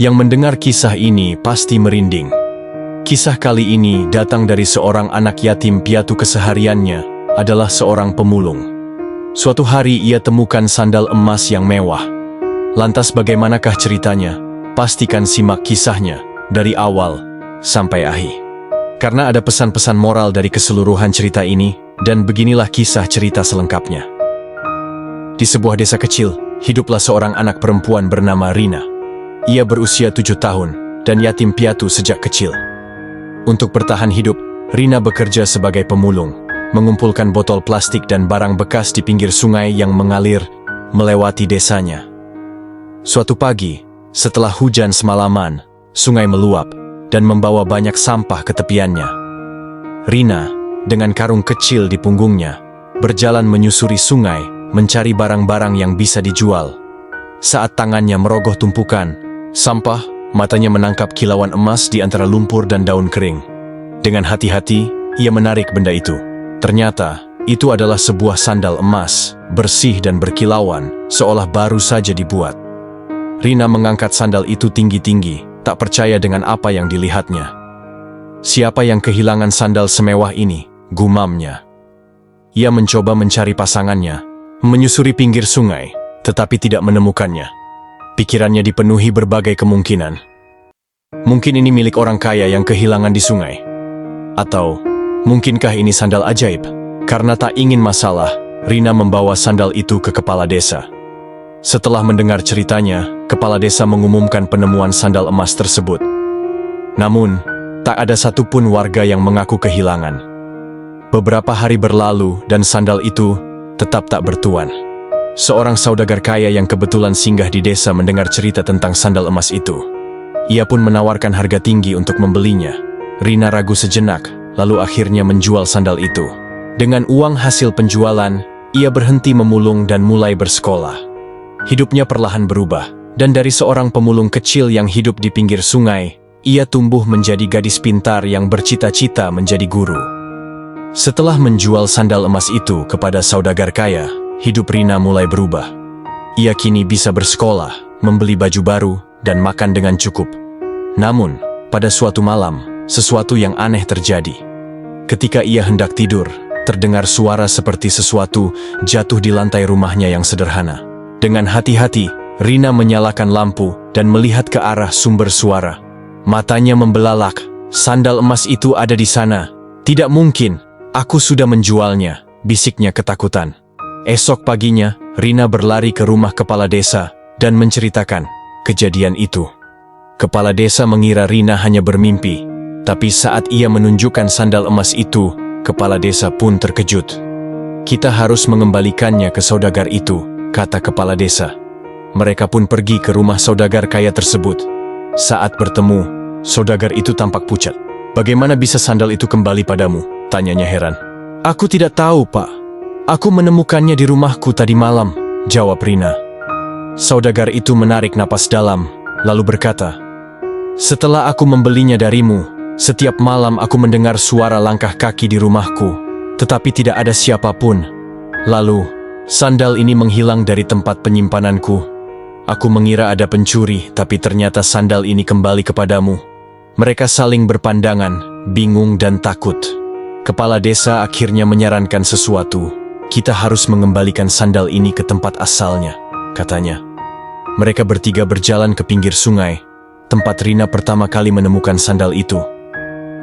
Yang mendengar kisah ini pasti merinding. Kisah kali ini datang dari seorang anak yatim piatu. Kesehariannya adalah seorang pemulung. Suatu hari ia temukan sandal emas yang mewah. Lantas bagaimanakah ceritanya? Pastikan simak kisahnya dari awal sampai akhir. Karena ada pesan-pesan moral dari keseluruhan cerita ini, dan beginilah kisah cerita selengkapnya. Di sebuah desa kecil, hiduplah seorang anak perempuan bernama Rina. Ia berusia 7 tahun dan yatim piatu sejak kecil. Untuk bertahan hidup, Rina bekerja sebagai pemulung, mengumpulkan botol plastik dan barang bekas di pinggir sungai yang mengalir melewati desanya. Suatu pagi, setelah hujan semalaman, sungai meluap dan membawa banyak sampah ke tepiannya. Rina, dengan karung kecil di punggungnya, berjalan menyusuri sungai, mencari barang-barang yang bisa dijual. Saat tangannya merogoh tumpukan sampah, matanya menangkap kilauan emas di antara lumpur dan daun kering. Dengan hati-hati, ia menarik benda itu. Ternyata, itu adalah sebuah sandal emas, bersih dan berkilauan, seolah baru saja dibuat. Rina mengangkat sandal itu tinggi-tinggi, tak percaya dengan apa yang dilihatnya. Siapa yang kehilangan sandal semewah ini? Gumamnya. Ia mencoba mencari pasangannya, menyusuri pinggir sungai, tetapi tidak menemukannya. Pikirannya dipenuhi berbagai kemungkinan. Mungkin ini milik orang kaya yang kehilangan di sungai. Atau, mungkinkah ini sandal ajaib? Karena tak ingin masalah, Rina membawa sandal itu ke kepala desa. Setelah mendengar ceritanya, kepala desa mengumumkan penemuan sandal emas tersebut. Namun, tak ada satupun warga yang mengaku kehilangan. Beberapa hari berlalu dan sandal itu tetap tak bertuan. Seorang saudagar kaya yang kebetulan singgah di desa mendengar cerita tentang sandal emas itu. Ia pun menawarkan harga tinggi untuk membelinya. Rina ragu sejenak, lalu akhirnya menjual sandal itu. Dengan uang hasil penjualan, ia berhenti memulung dan mulai bersekolah. Hidupnya perlahan berubah, dan dari seorang pemulung kecil yang hidup di pinggir sungai, ia tumbuh menjadi gadis pintar yang bercita-cita menjadi guru. Setelah menjual sandal emas itu kepada saudagar kaya, hidup Rina mulai berubah. Ia kini bisa bersekolah, membeli baju baru, dan makan dengan cukup. Namun, pada suatu malam, sesuatu yang aneh terjadi. Ketika ia hendak tidur, terdengar suara seperti sesuatu jatuh di lantai rumahnya yang sederhana. Dengan hati-hati, Rina menyalakan lampu dan melihat ke arah sumber suara. Matanya membelalak, sandal emas itu ada di sana. Tidak mungkin, aku sudah menjualnya, bisiknya ketakutan. Esok paginya, Rina berlari ke rumah kepala desa dan menceritakan kejadian itu. Kepala desa mengira Rina hanya bermimpi, tapi saat ia menunjukkan sandal emas itu, kepala desa pun terkejut. Kita harus mengembalikannya ke saudagar itu, kata kepala desa. Mereka pun pergi ke rumah saudagar kaya tersebut. Saat bertemu, saudagar itu tampak pucat. Bagaimana bisa sandal itu kembali padamu? Tanyanya heran. Aku tidak tahu, Pak. Aku menemukannya di rumahku tadi malam, jawab Rina. Saudagar itu menarik napas dalam, lalu berkata, setelah aku membelinya darimu, setiap malam aku mendengar suara langkah kaki di rumahku, tetapi tidak ada siapapun. Lalu, sandal ini menghilang dari tempat penyimpananku. Aku mengira ada pencuri, tapi ternyata sandal ini kembali kepadamu. Mereka saling berpandangan, bingung dan takut. Kepala desa akhirnya menyarankan sesuatu. Kita harus mengembalikan sandal ini ke tempat asalnya, katanya. Mereka bertiga berjalan ke pinggir sungai, tempat Rina pertama kali menemukan sandal itu.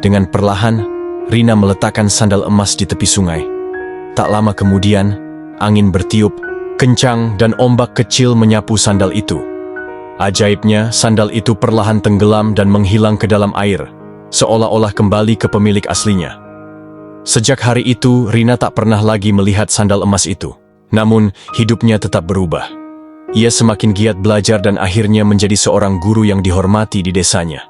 Dengan perlahan, Rina meletakkan sandal emas di tepi sungai. Tak lama kemudian, angin bertiup, kencang dan ombak kecil menyapu sandal itu. Ajaibnya, sandal itu perlahan tenggelam dan menghilang ke dalam air, seolah-olah kembali ke pemilik aslinya. Sejak hari itu, Rina tak pernah lagi melihat sandal emas itu. Namun, hidupnya tetap berubah. Ia semakin giat belajar dan akhirnya menjadi seorang guru yang dihormati di desanya.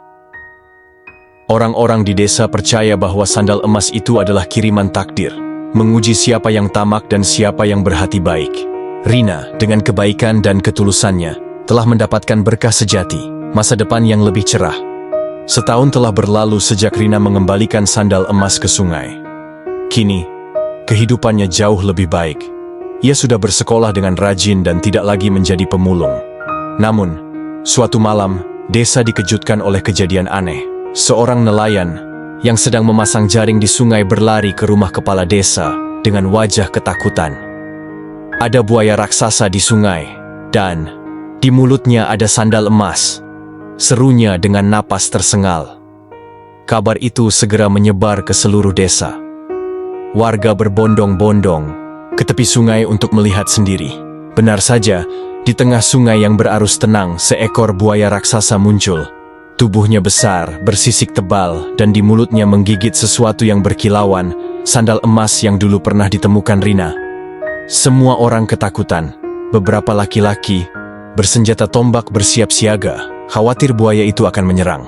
Orang-orang di desa percaya bahwa sandal emas itu adalah kiriman takdir, menguji siapa yang tamak dan siapa yang berhati baik. Rina, dengan kebaikan dan ketulusannya, telah mendapatkan berkah sejati, masa depan yang lebih cerah. Setahun telah berlalu sejak Rina mengembalikan sandal emas ke sungai. Kini, kehidupannya jauh lebih baik. Ia sudah bersekolah dengan rajin dan tidak lagi menjadi pemulung. Namun, suatu malam, desa dikejutkan oleh kejadian aneh. Seorang nelayan yang sedang memasang jaring di sungai berlari ke rumah kepala desa dengan wajah ketakutan. Ada buaya raksasa di sungai, dan di mulutnya ada sandal emas. Serunya dengan napas tersengal. Kabar itu segera menyebar ke seluruh desa. Warga berbondong-bondong ke tepi sungai untuk melihat sendiri. Benar saja, di tengah sungai yang berarus tenang, seekor buaya raksasa muncul. Tubuhnya besar, bersisik tebal, dan di mulutnya menggigit sesuatu yang berkilauan, sandal emas yang dulu pernah ditemukan Rina. Semua orang ketakutan. Beberapa laki-laki bersenjata tombak bersiap siaga, khawatir buaya itu akan menyerang.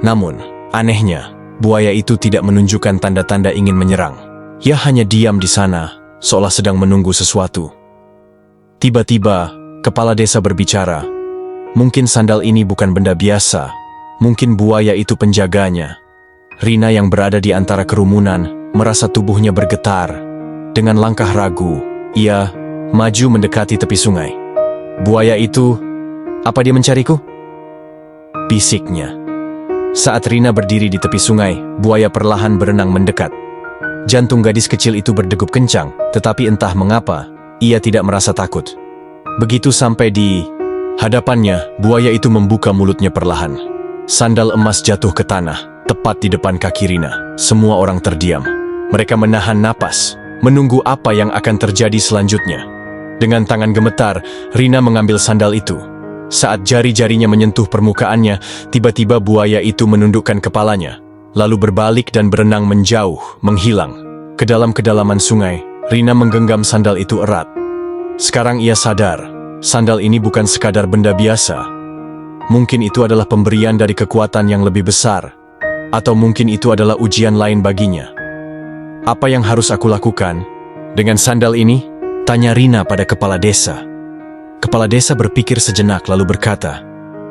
Namun, anehnya, buaya itu tidak menunjukkan tanda-tanda ingin menyerang. Ia hanya diam di sana, seolah sedang menunggu sesuatu. Tiba-tiba, kepala desa berbicara. Mungkin sandal ini bukan benda biasa. Mungkin buaya itu penjaganya. Rina yang berada di antara kerumunan merasa tubuhnya bergetar. Dengan langkah ragu, ia maju mendekati tepi sungai. Buaya itu, apa dia mencariku? Bisiknya. Saat Rina berdiri di tepi sungai, buaya perlahan berenang mendekat. Jantung gadis kecil itu berdegup kencang, tetapi entah mengapa, ia tidak merasa takut. Begitu sampai di hadapannya, buaya itu membuka mulutnya perlahan. Sandal emas jatuh ke tanah, tepat di depan kaki Rina. Semua orang terdiam. Mereka menahan napas, menunggu apa yang akan terjadi selanjutnya. Dengan tangan gemetar, Rina mengambil sandal itu. Saat jari-jarinya menyentuh permukaannya, tiba-tiba buaya itu menundukkan kepalanya, lalu berbalik dan berenang menjauh, menghilang. Ke dalam kedalaman sungai, Rina menggenggam sandal itu erat. Sekarang ia sadar, sandal ini bukan sekadar benda biasa. Mungkin itu adalah pemberian dari kekuatan yang lebih besar, atau mungkin itu adalah ujian lain baginya. Apa yang harus aku lakukan dengan sandal ini? Tanya Rina pada kepala desa. Kepala desa berpikir sejenak lalu berkata,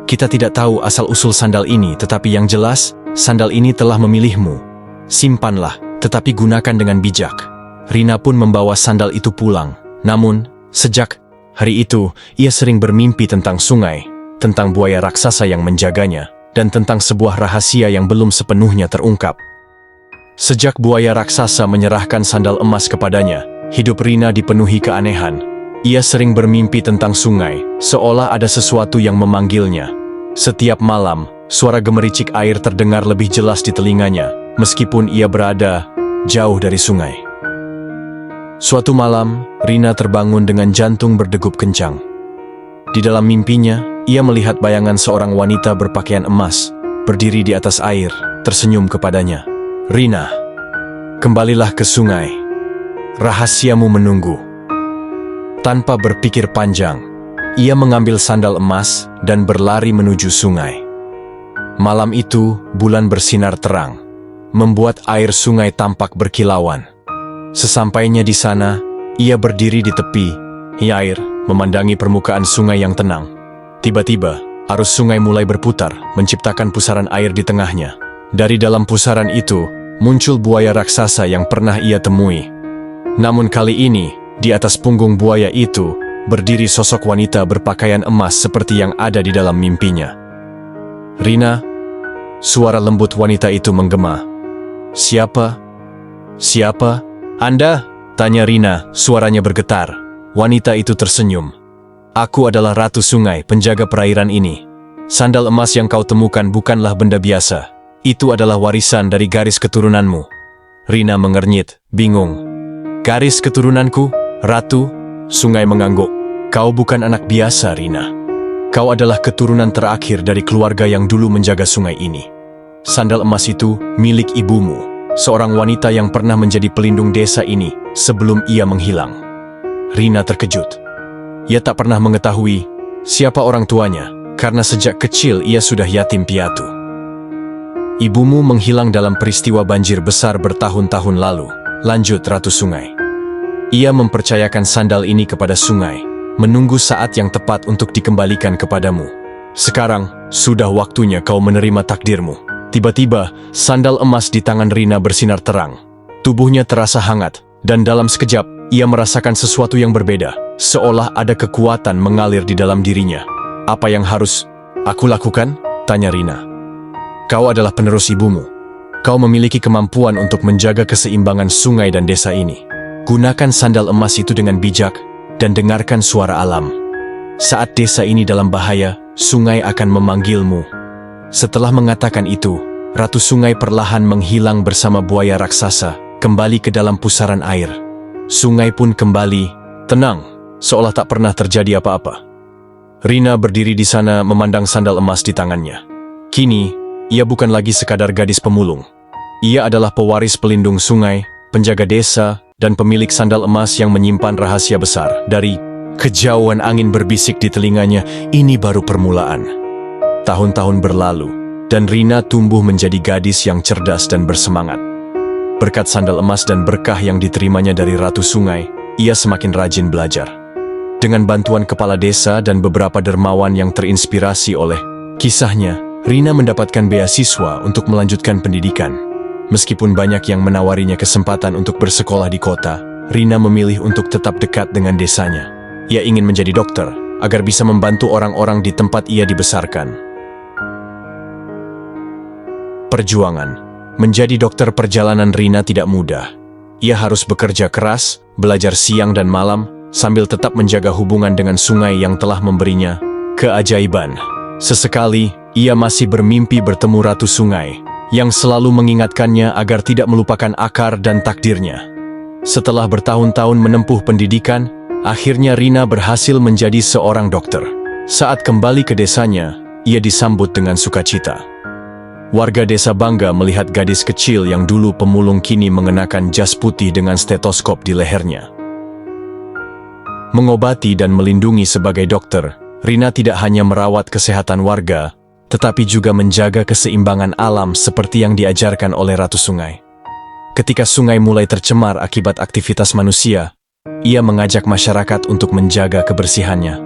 kita tidak tahu asal-usul sandal ini, tetapi yang jelas, sandal ini telah memilihmu. Simpanlah, tetapi gunakan dengan bijak. Rina pun membawa sandal itu pulang. Namun, sejak hari itu, ia sering bermimpi tentang sungai, tentang buaya raksasa yang menjaganya, dan tentang sebuah rahasia yang belum sepenuhnya terungkap. Sejak buaya raksasa menyerahkan sandal emas kepadanya, hidup Rina dipenuhi keanehan. Ia sering bermimpi tentang sungai, seolah ada sesuatu yang memanggilnya. Setiap malam, suara gemericik air terdengar lebih jelas di telinganya, meskipun ia berada jauh dari sungai. Suatu malam, Rina terbangun dengan jantung berdegup kencang. Di dalam mimpinya, ia melihat bayangan seorang wanita berpakaian emas, berdiri di atas air, tersenyum kepadanya. Rina, kembalilah ke sungai. Rahasiamu menunggu. Tanpa berpikir panjang, ia mengambil sandal emas dan berlari menuju sungai. Malam itu, bulan bersinar terang, membuat air sungai tampak berkilauan. Sesampainya di sana, ia berdiri di tepi air, memandangi permukaan sungai yang tenang. Tiba-tiba, arus sungai mulai berputar, menciptakan pusaran air di tengahnya. Dari dalam pusaran itu, muncul buaya raksasa yang pernah ia temui. Namun kali ini, di atas punggung buaya itu, berdiri sosok wanita berpakaian emas seperti yang ada di dalam mimpinya. Rina, suara lembut wanita itu menggema. Siapa? Siapa? Anda? Tanya Rina, suaranya bergetar. Wanita itu tersenyum. Aku adalah Ratu Sungai, penjaga perairan ini. Sandal emas yang kau temukan bukanlah benda biasa. Itu adalah warisan dari garis keturunanmu. Rina mengernyit, bingung. Garis keturunanku? Ratu? Sungai mengangguk. Kau bukan anak biasa, Rina. Kau adalah keturunan terakhir dari keluarga yang dulu menjaga sungai ini. Sandal emas itu milik ibumu, seorang wanita yang pernah menjadi pelindung desa ini sebelum ia menghilang. Rina terkejut. Ia tak pernah mengetahui siapa orang tuanya, karena sejak kecil ia sudah yatim piatu. Ibumu menghilang dalam peristiwa banjir besar bertahun-tahun lalu, lanjut Ratu Sungai. Ia mempercayakan sandal ini kepada sungai, menunggu saat yang tepat untuk dikembalikan kepadamu. Sekarang, sudah waktunya kau menerima takdirmu. Tiba-tiba, sandal emas di tangan Rina bersinar terang. Tubuhnya terasa hangat, dan dalam sekejap, ia merasakan sesuatu yang berbeda, seolah ada kekuatan mengalir di dalam dirinya. Apa yang harus aku lakukan? tanya Rina. Kau adalah penerus ibumu. Kau memiliki kemampuan untuk menjaga keseimbangan sungai dan desa ini. Gunakan sandal emas itu dengan bijak dan dengarkan suara alam. Saat desa ini dalam bahaya, sungai akan memanggilmu. Setelah mengatakan itu, Ratu Sungai perlahan menghilang bersama buaya raksasa, kembali ke dalam pusaran air. Sungai pun kembali tenang, seolah tak pernah terjadi apa-apa. Rina berdiri di sana memandang sandal emas di tangannya. Kini, ia bukan lagi sekadar gadis pemulung. Ia adalah pewaris pelindung sungai, penjaga desa, dan pemilik sandal emas yang menyimpan rahasia besar. Dari kejauhan angin berbisik di telinganya, ini baru permulaan. Tahun-tahun berlalu, dan Rina tumbuh menjadi gadis yang cerdas dan bersemangat. Berkat sandal emas dan berkah yang diterimanya dari Ratu Sungai, ia semakin rajin belajar. Dengan bantuan kepala desa dan beberapa dermawan yang terinspirasi oleh kisahnya, Rina mendapatkan beasiswa untuk melanjutkan pendidikan. Meskipun banyak yang menawarinya kesempatan untuk bersekolah di kota, Rina memilih untuk tetap dekat dengan desanya. Ia ingin menjadi dokter, agar bisa membantu orang-orang di tempat ia dibesarkan. Perjuangan. Menjadi dokter perjalanan Rina tidak mudah. Ia harus bekerja keras, belajar siang dan malam, sambil tetap menjaga hubungan dengan sungai yang telah memberinya keajaiban. Sesekali, ia masih bermimpi bertemu Ratu Sungai, yang selalu mengingatkannya agar tidak melupakan akar dan takdirnya. Setelah bertahun-tahun menempuh pendidikan, akhirnya Rina berhasil menjadi seorang dokter. Saat kembali ke desanya, ia disambut dengan sukacita. Warga desa bangga melihat gadis kecil yang dulu pemulung kini mengenakan jas putih dengan stetoskop di lehernya. Mengobati dan melindungi sebagai dokter, Rina tidak hanya merawat kesehatan warga, tetapi juga menjaga keseimbangan alam seperti yang diajarkan oleh Ratu Sungai. Ketika sungai mulai tercemar akibat aktivitas manusia, ia mengajak masyarakat untuk menjaga kebersihannya.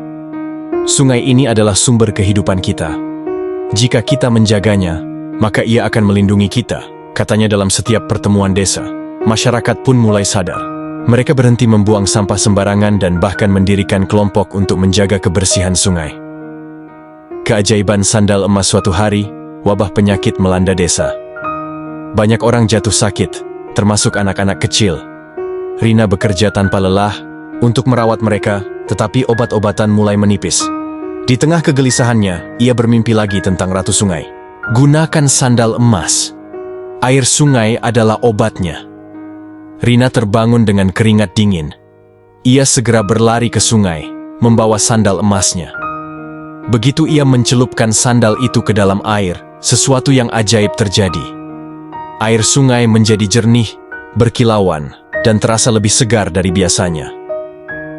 Sungai ini adalah sumber kehidupan kita. Jika kita menjaganya, maka ia akan melindungi kita, katanya dalam setiap pertemuan desa. Masyarakat pun mulai sadar. Mereka berhenti membuang sampah sembarangan dan bahkan mendirikan kelompok untuk menjaga kebersihan sungai. Keajaiban sandal emas. Suatu hari, wabah penyakit melanda desa. Banyak orang jatuh sakit, termasuk anak-anak kecil. Rina bekerja tanpa lelah untuk merawat mereka, tetapi obat-obatan mulai menipis. Di tengah kegelisahannya, ia bermimpi lagi tentang Ratu Sungai. Gunakan sandal emas. Air sungai adalah obatnya. Rina terbangun dengan keringat dingin. Ia segera berlari ke sungai, membawa sandal emasnya. Begitu ia mencelupkan sandal itu ke dalam air, sesuatu yang ajaib terjadi. Air sungai menjadi jernih, berkilauan, dan terasa lebih segar dari biasanya.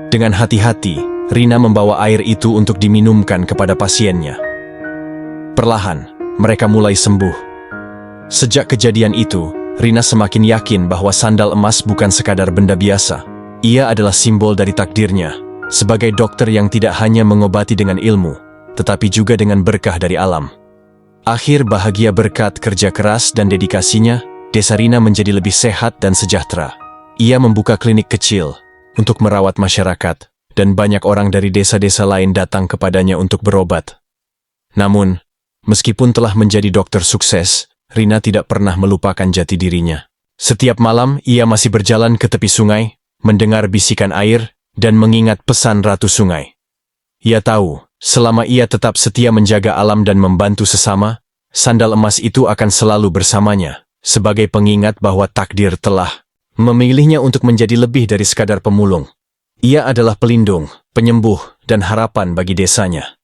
Dengan hati-hati, Rina membawa air itu untuk diminumkan kepada pasiennya. Perlahan, mereka mulai sembuh. Sejak kejadian itu, Rina semakin yakin bahwa sandal emas bukan sekadar benda biasa. Ia adalah simbol dari takdirnya, sebagai dokter yang tidak hanya mengobati dengan ilmu, tetapi juga dengan berkah dari alam. Akhir bahagia berkat kerja keras dan dedikasinya, desa Rina menjadi lebih sehat dan sejahtera. Ia membuka klinik kecil untuk merawat masyarakat, dan banyak orang dari desa-desa lain datang kepadanya untuk berobat. Namun, meskipun telah menjadi dokter sukses, Rina tidak pernah melupakan jati dirinya. Setiap malam, ia masih berjalan ke tepi sungai, mendengar bisikan air, dan mengingat pesan Ratu Sungai. Ia tahu, selama ia tetap setia menjaga alam dan membantu sesama, sandal emas itu akan selalu bersamanya, sebagai pengingat bahwa takdir telah memilihnya untuk menjadi lebih dari sekadar pemulung. Ia adalah pelindung, penyembuh, dan harapan bagi desanya.